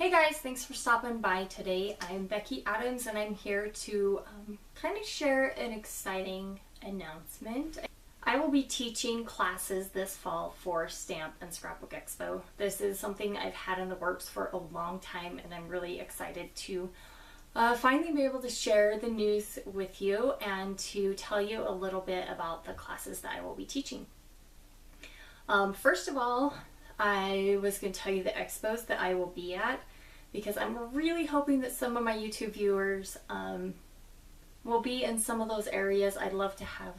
Hey guys, thanks for stopping by today. I'm Becki Adams and I'm here to kind of share an exciting announcement. I will be teaching classes this fall for Stamp and Scrapbook Expo. This is something I've had in the works for a long time and I'm really excited to finally be able to share the news with you and to tell you a little bit about the classes that I will be teaching. First of all, I was going to tell you the expos that I will be at because I'm really hoping that some of my YouTube viewers will be in some of those areas. I'd love to have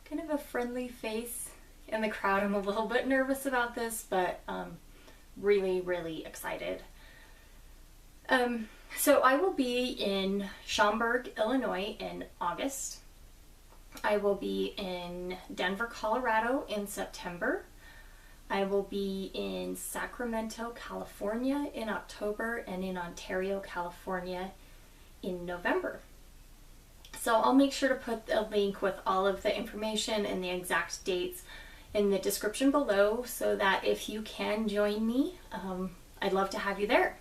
kind of a friendly face in the crowd. I'm a little bit nervous about this, but really excited. So I will be in Schaumburg, Illinois in August. I will be in Denver, Colorado in September. I will be in Sacramento, California in October and in Ontario, California in November. So I'll make sure to put a link with all of the information and the exact dates in the description below so that if you can join me, I'd love to have you there.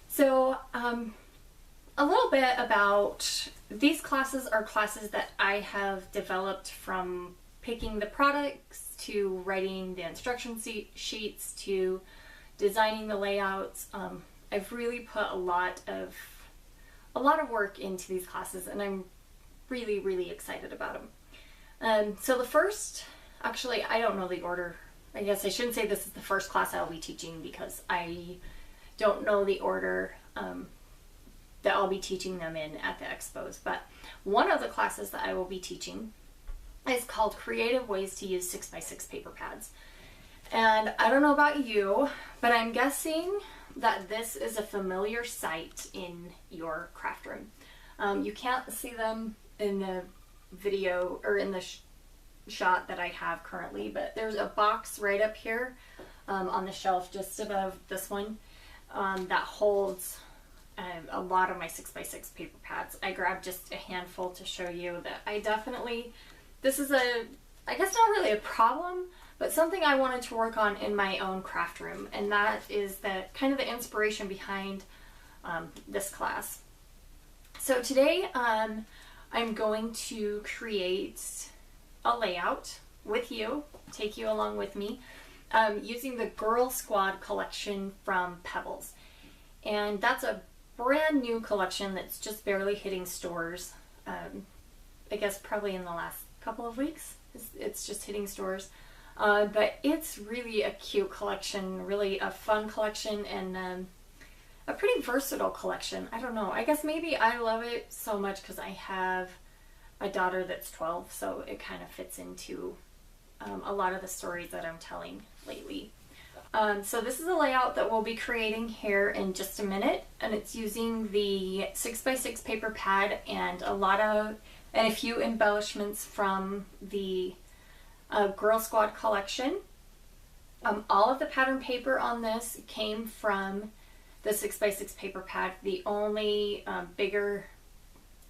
So a little bit about these classes are classes that I have developed from picking the products to writing the instruction sheets to designing the layouts. I've really put a lot of work into these classes and I'm really excited about them. So the first, actually I don't know the order. I guess I shouldn't say this is the first class I'll be teaching because I don't know the order that I'll be teaching them in at the expos, but one of the classes that I will be teaching is called Creative Ways to Use 6x6 paper pads. And I don't know about you, but I'm guessing that this is a familiar sight in your craft room. You can't see them in the video or in the shot that I have currently, but there's a box right up here on the shelf just above this one that holds a lot of my 6x6 paper pads. I grabbed just a handful to show you that I definitely, this is I guess not really a problem, but something I wanted to work on in my own craft room, and that is kind of the inspiration behind this class. So today I'm going to create a layout with you, take you along with me, using the Girl Squad collection from Pebbles. And that's a brand new collection that's just barely hitting stores. I guess probably in the last couple of weeks. It's just hitting stores. But it's really a cute collection, really a fun collection, and a pretty versatile collection. I don't know. I guess maybe I love it so much because I have a daughter that's 12, so it kind of fits into a lot of the stories that I'm telling lately. So this is a layout that we'll be creating here in just a minute, and it's using the 6x6 paper pad and a few embellishments from the Girl Squad collection. All of the pattern paper on this came from the 6x6 paper pad. The only bigger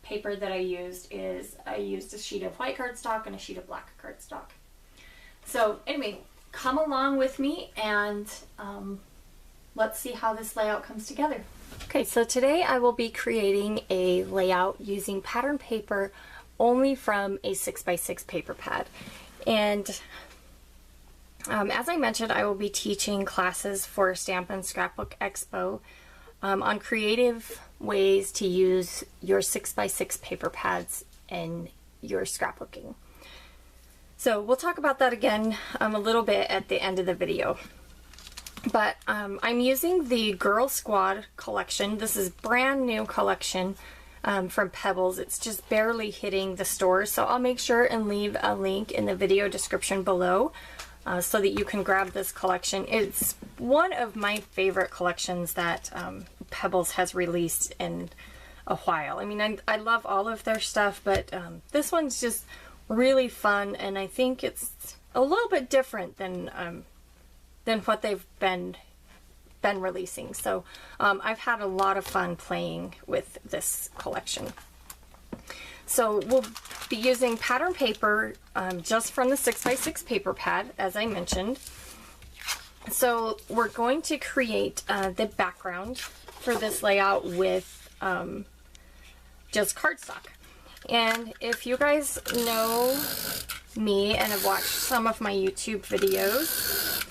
paper that I used is a sheet of white cardstock and a sheet of black cardstock. So anyway, come along with me and let's see how this layout comes together. Okay, so today I will be creating a layout using pattern paper only from a 6x6 paper pad. And as I mentioned, I will be teaching classes for Stamp and Scrapbook Expo on creative ways to use your 6x6 paper pads in your scrapbooking. So we'll talk about that again a little bit at the end of the video. But I'm using the Girl Squad collection. This is brand new collection from Pebbles. It's just barely hitting the stores, so I'll make sure and leave a link in the video description below so that you can grab this collection. It's one of my favorite collections that Pebbles has released in a while. I mean, I love all of their stuff, but this one's just really fun, and I think it's a little bit different than what they've been releasing. So I've had a lot of fun playing with this collection. So we'll be using pattern paper just from the 6x6 paper pad, as I mentioned. So we're going to create the background for this layout with just cardstock. And if you guys know me and have watched some of my YouTube videos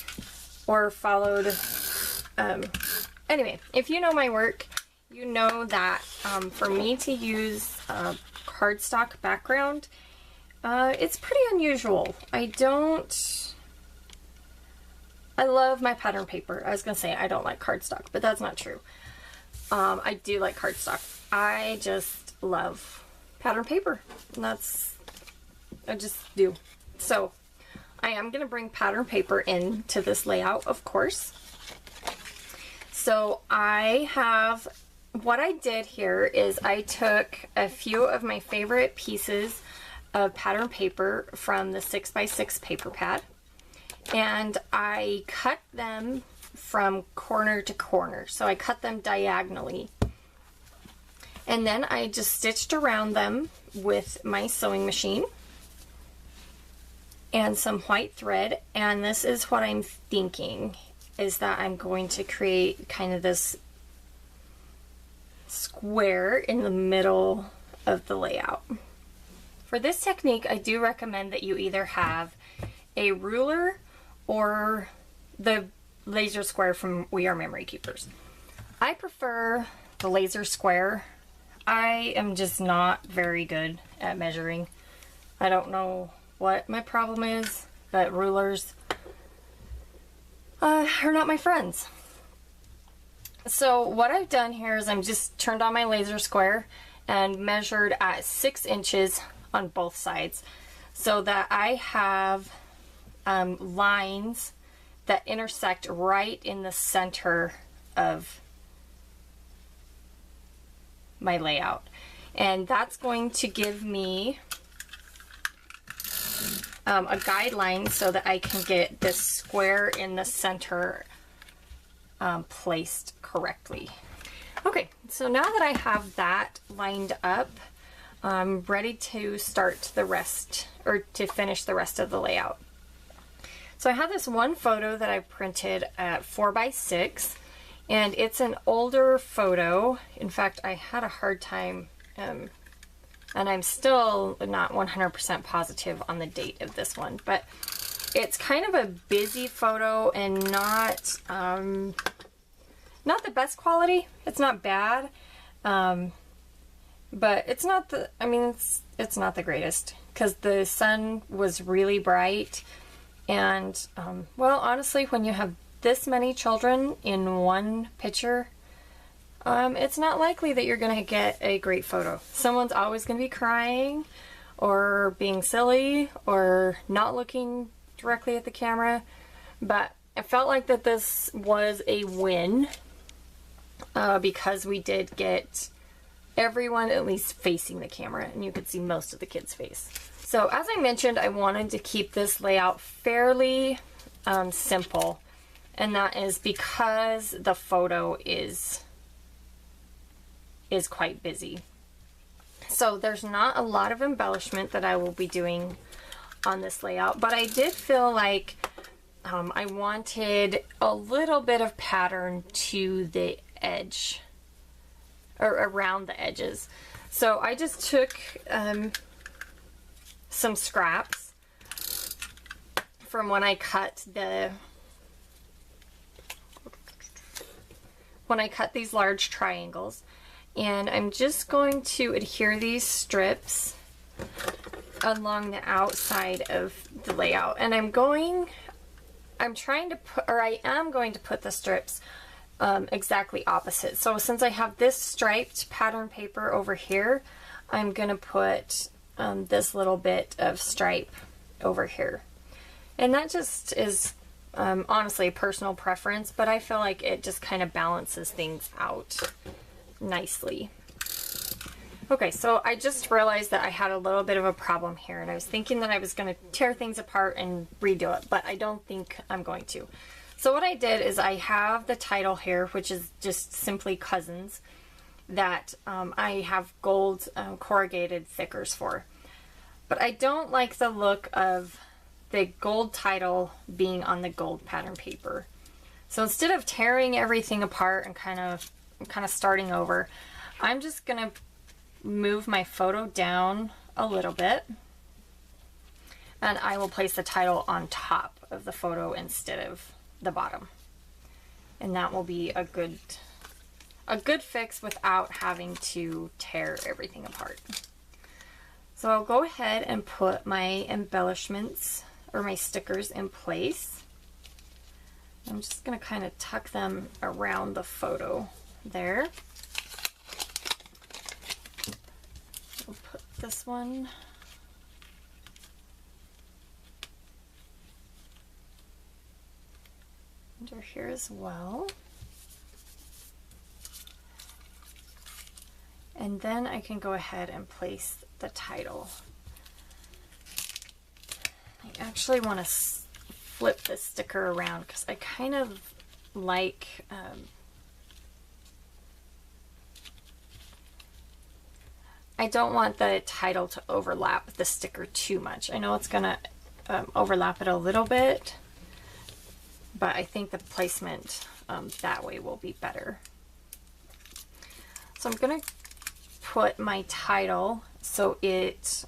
or followed, anyway, if you know my work, you know that for me to use a cardstock background, it's pretty unusual. I love my pattern paper. I was going to say I don't like cardstock, but that's not true. I do like cardstock. I just love pattern paper. And I just do. So I am going to bring pattern paper into this layout, of course. So what I did here is I took a few of my favorite pieces of pattern paper from the 6x6 paper pad, and I cut them from corner to corner. So I cut them diagonally. And then I just stitched around them with my sewing machine and some white thread. And this is what I'm thinking, is that I'm going to create kind of this square in the middle of the layout. For this technique, I do recommend that you either have a ruler or the laser square from We Are Memory Keepers. I prefer the laser square. I am just not very good at measuring. I don't know what my problem is, but rulers are not my friends. So what I've done here is I'm just turned on my laser square and measured at 6 inches on both sides so that I have lines that intersect right in the center of my layout. And that's going to give me a guideline so that I can get this square in the center placed correctly. Okay, so now that I have that lined up, I'm ready to start the rest, or to finish the rest of the layout. So I have this one photo that I printed at 4x6, and it's an older photo. In fact, I had a hard time, and I'm still not 100% positive on the date of this one, but it's kind of a busy photo and not the best quality. It's not bad, but it's not the, I mean, it's not the greatest because the sun was really bright. And, well, honestly, when you have this many children in one picture, it's not likely that you're going to get a great photo. Someone's always going to be crying or being silly or not looking directly at the camera. But I felt like that this was a win because we did get everyone at least facing the camera, and you could see most of the kid's face. So as I mentioned, I wanted to keep this layout fairly simple, and that is because the photo is quite busy. So there's not a lot of embellishment that I will be doing on this layout, but I did feel like I wanted a little bit of pattern to the edge, or around the edges. So I just took some scraps from when I cut these large triangles, and I'm just going to adhere these strips along the outside of the layout. And I am going to put the strips exactly opposite. So since I have this striped pattern paper over here, I'm going to put this little bit of stripe over here. And that just is honestly a personal preference, but I feel like it just kind of balances things out nicely. Okay, so I just realized that I had a little bit of a problem here, and I was thinking that I was going to tear things apart and redo it, but I don't think I'm going to. So what I did is I have the title here, which is just simply Cousins, that I have gold corrugated thickers for. But I don't like the look of the gold title being on the gold pattern paper. So instead of tearing everything apart and kind of starting over, I'm just gonna move my photo down a little bit, and I will place the title on top of the photo instead of the bottom. And that will be a good fix without having to tear everything apart. So I'll go ahead and put my embellishments or my stickers in place. I'm just going to kind of tuck them around the photo there. We'll put this one under here as well. And then I can go ahead and place the title. I actually want to flip this sticker around because I kind of like I don't want the title to overlap the sticker too much. I know it's gonna overlap it a little bit, but I think the placement that way will be better. So I'm gonna put my title so it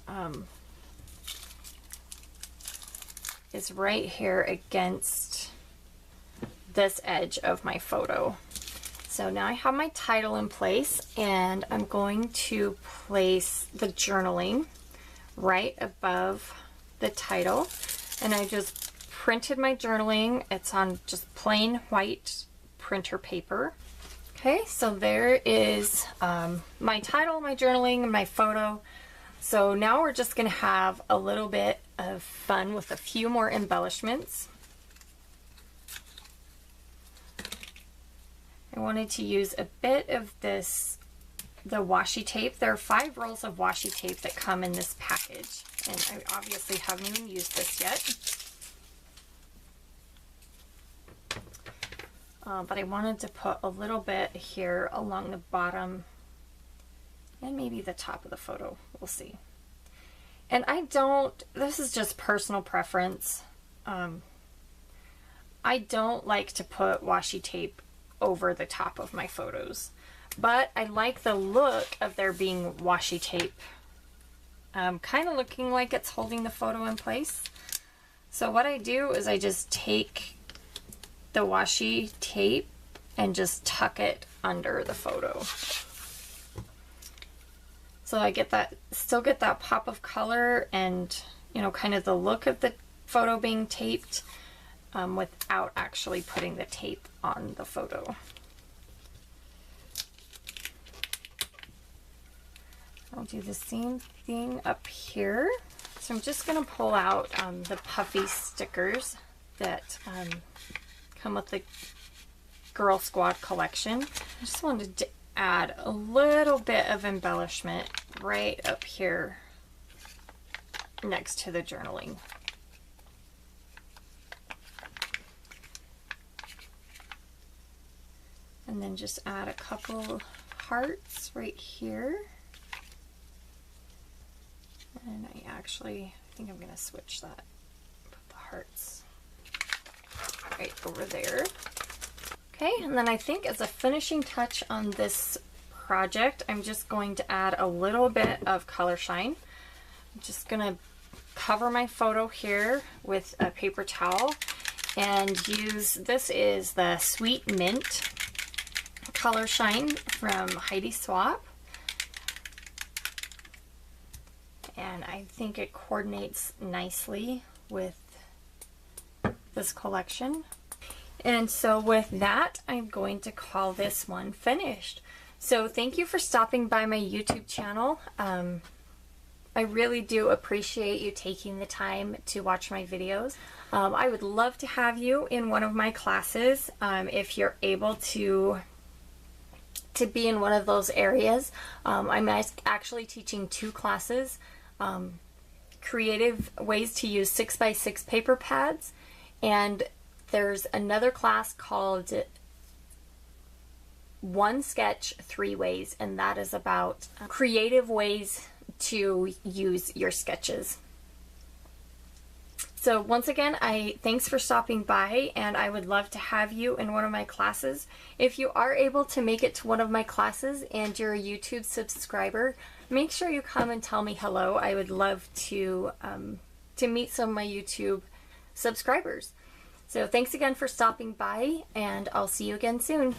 is right here against this edge of my photo. So now I have my title in place, and I'm going to place the journaling right above the title. And I just printed my journaling. It's on just plain white printer paper. Okay, so there is my title, my journaling, and my photo. So now we're just going to have a little bit of fun with a few more embellishments. I wanted to use a bit of the washi tape. There are 5 rolls of washi tape that come in this package, and I obviously haven't even used this yet. But I wanted to put a little bit here along the bottom and maybe the top of the photo. We'll see. And this is just personal preference. I don't like to put washi tape over the top of my photos, but I like the look of there being washi tape kind of looking like it's holding the photo in place. So what I do is I just take the washi tape and just tuck it under the photo. So I still get that pop of color and, you know, kind of the look of the photo being taped without actually putting the tape on the photo. I'll do the same thing up here. So I'm just going to pull out the puffy stickers that come with the Girl Squad collection. I just wanted to add a little bit of embellishment right up here next to the journaling. And then just add a couple hearts right here. And I think I'm going to switch that. Put the hearts right over there. Okay, and then I think as a finishing touch on this project, I'm just going to add a little bit of color shine. I'm just going to cover my photo here with a paper towel and this is the Sweet Mint color shine from Heidi Swapp. And I think it coordinates nicely with this collection. And so with that, I'm going to call this one finished. So thank you for stopping by my YouTube channel. I really do appreciate you taking the time to watch my videos. I would love to have you in one of my classes if you're able to be in one of those areas. I'm actually teaching 2 classes. Creative ways to use 6x6 paper pads, and there's another class called 1 Sketch 3 Ways, and that is about creative ways to use your sketches. So once again, thanks for stopping by, and I would love to have you in one of my classes. If you are able to make it to one of my classes and you're a YouTube subscriber, make sure you come and tell me hello. I would love to meet some of my YouTube subscribers. So thanks again for stopping by, and I'll see you again soon.